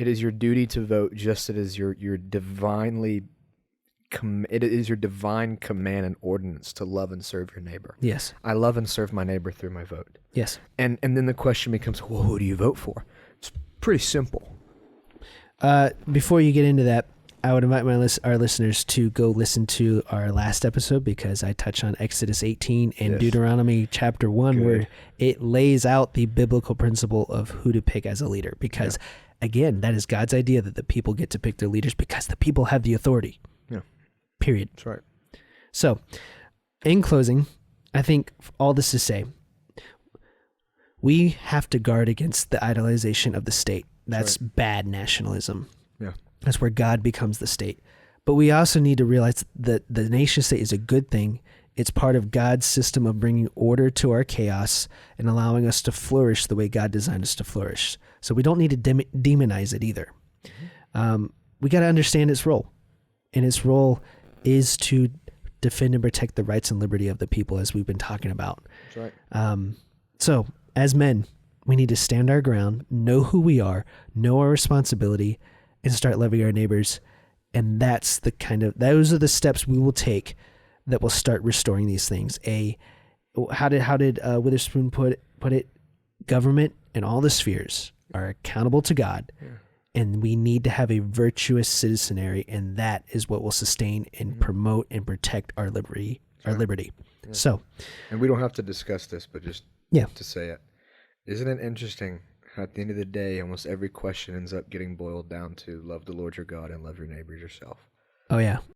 It is your duty to vote, just as it is your it is your divine command and ordinance to love and serve your neighbor. Yes. I love and serve my neighbor through my vote. Yes. And then the question becomes, well, who do you vote for? It's pretty simple. Before you get into that, I would invite our listeners to go listen to our last episode, because I touch on Exodus 18 and Yes. Deuteronomy chapter 1, Good. where it lays out the biblical principle of who to pick as a leader. Because, again, that is God's idea, that the people get to pick their leaders because the people have the authority. Yeah. Period. That's right. So, in closing, I think all this to say, we have to guard against the idolization of the state. That's bad nationalism. Yeah. That's where God becomes the state. But we also need to realize that the nation state is a good thing. It's part of God's system of bringing order to our chaos and allowing us to flourish the way God designed us to flourish. So we don't need to demonize it either. Mm-hmm. We got to understand its role. And its role is to defend and protect the rights and liberty of the people, as we've been talking about. That's right. So as men, we need to stand our ground, know who we are, know our responsibility, and start loving our neighbors. And those are the steps we will take that will start restoring these things. How did Witherspoon put it? Government and all the spheres are accountable to God. Yeah. And we need to have a virtuous citizenry, and that is what will sustain and promote and protect our liberty. Our liberty. Yeah. So, and we don't have to discuss this, but just to say it, isn't it interesting how at the end of the day, almost every question ends up getting boiled down to love the Lord your God and love your neighbor yourself? Oh yeah,